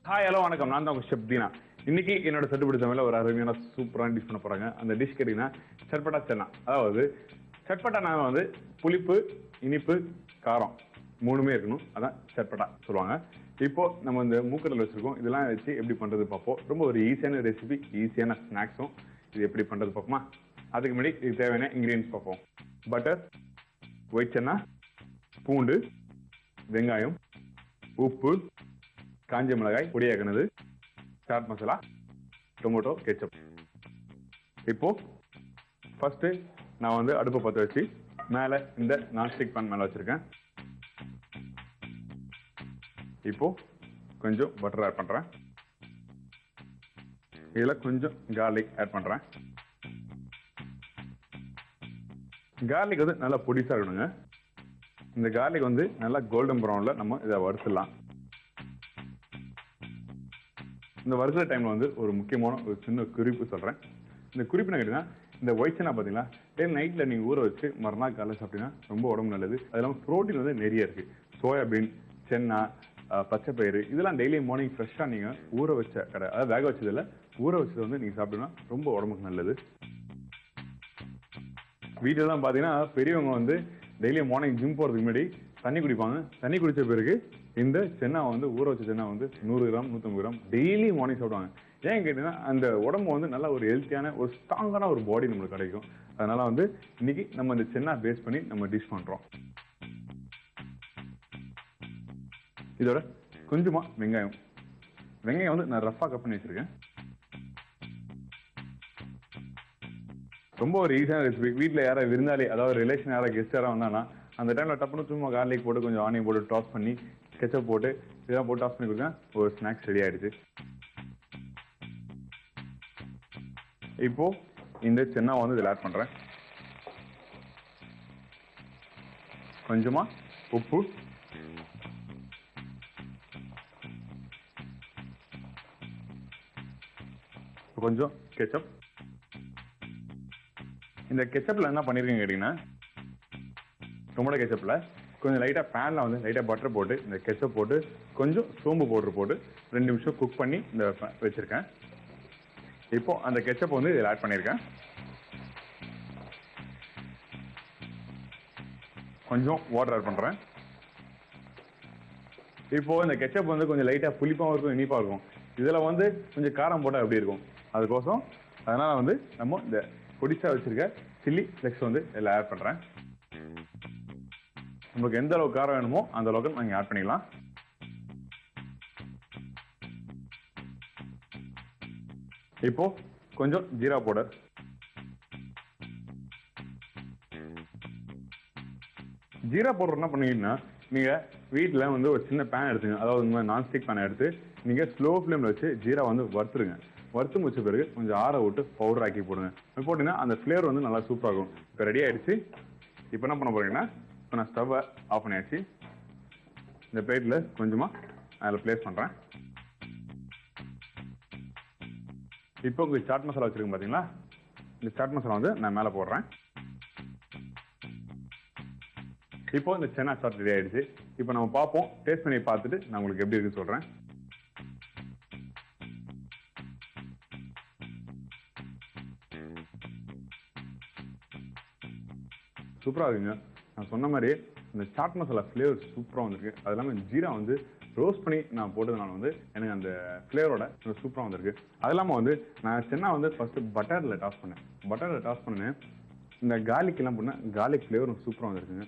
Hi hello வணக்கம். நான் தான் ஷெஃப் தீனா. இன்னைக்கு என்னோட சட்டுப்பிடி சமையல ஒரு அருமையான சூப்பரான டிஷ் பண்ண போறாங்க. அந்த டிஷ் கேட்டீங்கன்னா சட்பட்டா சென்னா. அதாவது சட்பட்டா நான் வந்து புளிப்பு, இனிப்பு, காரம் மூணுமே இருக்கணும். அதான் சட்பட்டா சொல்லுவாங்க. இப்போ நம்ம இந்த மூக்கடல் வச்சிருக்கோம். இதெல்லாம் வச்சு எப்படி பண்றது பார்ப்போம். ரொம்ப ஒரு ஈஸியான ரெசிபி, ஈஸியான ஸ்நாக்ஸும். இது எப்படி பண்றது பார்ப்போமா? அதுக்கு முன்னாடி இது தேவையான இன்கிரீடியன்ஸ் பார்ப்போம். பட்டர், ஒயிட் சென்னா, பூண்டு, வெங்காயம், உப்பு, காஞ்ச மிளகாய் பொடியாக்கினது, சாட் மசாலா, டொமேட்டோ, கெச்சப். இப்போ ஃபர்ஸ்ட் நான் வந்து அடுப்பை பற்ற வச்சு மேலே இந்த நான்ஸ்டிக் பேன் மேலே வச்சிருக்கேன். இப்போ கொஞ்சம் பட்டர் ஆட் பண்றேன். இதில் கொஞ்சம் கார்லிக் ஆட் பண்றேன். கார்லிக் வந்து நல்லா பொடிசா இருக்கணுங்க. இந்த கார்லிக் வந்து நல்லா கோல்டன் ப்ரௌன்ல நம்ம இதை வறுத்துடலாம். இந்த வறுக்கிற டைம்ல வந்து ஒரு முக்கியமான ஒரு சின்ன குறிப்பு சொல்றேன். இந்த குறிப்பு என்ன கேட்டீங்கன்னா, இந்த ஒயிட் சென்னா பார்த்தீங்களா, நைட்ல நீங்க ஊற வச்சு மறுநாள் காலையில் சாப்பிட்டீங்கன்னா ரொம்ப உடம்பு நல்லது. அது இல்லாமல் ப்ரோட்டீன் வந்து நிறைய இருக்கு. சோயாபீன், சென்னா, பச்சைப்பயிறு இதெல்லாம் டெய்லி மார்னிங் ஃப்ரெஷ்ஷாக நீங்க ஊற வச்ச அதாவது வேக வச்சதில்ல, ஊற வச்சது வந்து நீங்க சாப்பிட்டீங்கன்னா ரொம்ப உடம்புக்கு நல்லது. வீட்டிலலாம் பார்த்தீங்கன்னா பெரியவங்க வந்து டெய்லி மார்னிங் ஜிம் போகிறதுக்கு முன்னாடி தண்ணி குடிப்பாங்க. தண்ணி குடிச்ச பிறகு இந்த சென்னா வந்து ஊற வச்ச சென்னா வந்து 100 கிராம் 150 கிராம் டெய்லி மார்னிங் சாப்பிடுவாங்க. ஏன் கேட்டீங்கன்னா அந்த உடம்பு வந்து நல்ல ஒரு ஹெல்த்தியான ஒரு ஸ்ட்ராங்கான ஒரு பாடி நம்மளுக்கு கிடைக்கும். அதனால வந்து இன்னைக்கு நம்ம இந்த சென்னா பேஸ் பண்ணி நம்ம டிஷ் பண்றோம். இதோட கொஞ்சமா வெங்காயம் வந்து நான் ரஃபா கட் பண்ணி வச்சிருக்கேன். ரொம்ப ஒரு ஈஸியான ரெசிபி. வீட்டில் யாராவது விருந்தாளி, அதாவது ரிலேஷன் யாராவது கெஸ்ட் யாராவது வந்தாங்கன்னா அந்த டைம்ல டப்புனு சும்மா கார்லிக் போட்டு கொஞ்சம் ஆனியன் போட்டு டாஸ் பண்ணி கெச்சப் போட்டு இதெல்லாம் போட்டு டாஸ் பண்ணி கொடுத்தேன். ஒரு ஸ்நாக்ஸ் ரெடி ஆயிடுச்சு. இப்போ இந்த சென்னா வந்து இதில் ஆட் பண்றேன். கொஞ்சமா உப்பு, கொஞ்சம் கெச்சப். இந்த கெச்சப்ல என்ன பண்ணிருக்கேன்னு கேட்டீங்கன்னா, டொமேட்டோ கெச்சப்ல கொஞ்சம் லைட்டா பேன்ல வந்து லைட்டா பட்டர் போட்டு இந்த கெச்சப் போட்டு கொஞ்சம் சோம்பு பவுடர் போட்டு 2 நிமிஷம் குக் பண்ணி இந்த வச்சிருக்கேன். இப்போ அந்த கெச்சப் வந்து இதில் ஆட் பண்ணியிருக்கேன். கொஞ்சம் வாட்டர் ஆட் பண்றேன். இப்போ இந்த கெச்சப் வந்து கொஞ்சம் லைட்டா புளிப்பாகவும் இருக்கும், இனிப்பா இருக்கும். இதுல வந்து கொஞ்சம் காரம் போட்டா எப்படி இருக்கும், அதுக்கோசம் அதனால வந்து நம்ம இந்த பொடிசா வச்சிருக்க சில்லி ஃபிளெக்ஸ் வந்து இதில் ஆட் பண்றேன். உங்களுக்கு எந்த அளவுக்கு காரம் வேணுமோ அந்த அளவுக்கு நீங்க ஆட் பண்ணிக்கலாம். இப்போ கொஞ்சம் ஜீரா பவுடர், ஜீரா பவுடர் என்ன பண்ணீங்கன்னா, நீங்க வீட்டில் வந்து ஒரு சின்ன பேன் எடுத்துங்க. அதாவது நான்ஸ்டிக் பேன் எடுத்து நீங்க ஸ்லோ ஃப்ளேம்ல வச்சு ஜீரா வந்து வறுத்துருங்க. வறுத்து முடிச்ச பிறகு கொஞ்சம் ஆற விட்டு பவுடர் ஆக்கி போடுங்க. போட்டீங்கன்னா அந்த ஃப்ளேவர் வந்து நல்லா சூப்பராக இருக்கும். இப்போ ரெடி ஆயிடுச்சு. இப்போ என்ன பண்ண போறீங்கன்னா, இப்போ நான் ஸ்டவ்வை ஆஃப் பண்ணியாச்சு. இந்த பிளேட்ல கொஞ்சமா அதில் பிளேஸ் பண்றேன். இப்போ உங்களுக்கு சாட் மசாலா வச்சிருக்கேன் பாத்தீங்களா, இந்த சாட் மசாலா வந்து நான் மேலே போடுறேன். இப்போ இந்த சென்னா சாட் ரெடி ஆயிடுச்சு. இப்போ நம்ம பார்ப்போம். டேஸ்ட் பண்ணி பார்த்துட்டு நான் உங்களுக்கு எப்படி இருக்குன்னு சொல்றேன். சூப்பரா இருக்குங்க. நான் சொன்ன மாதிரி இந்த சாட் மசாலா ஃப்ளேவர் சூப்பராக வந்திருக்கு. அது இல்லாமல் ஜீரா வந்து ரோஸ்ட் பண்ணி நான் போட்டதுனால வந்து எனக்கு அந்த ஃப்ளேவரோட சூப்பராக வந்திருக்கு. அது இல்லாமல் வந்து நான் சென்னா வந்து ஃபர்ஸ்ட் பட்டரில் டாஸ் பண்ணேன். இந்த கார்லிக் எல்லாம் பண்ணேன். கார்லிக் ஃப்ளேவர் சூப்பராக வந்திருக்குங்க.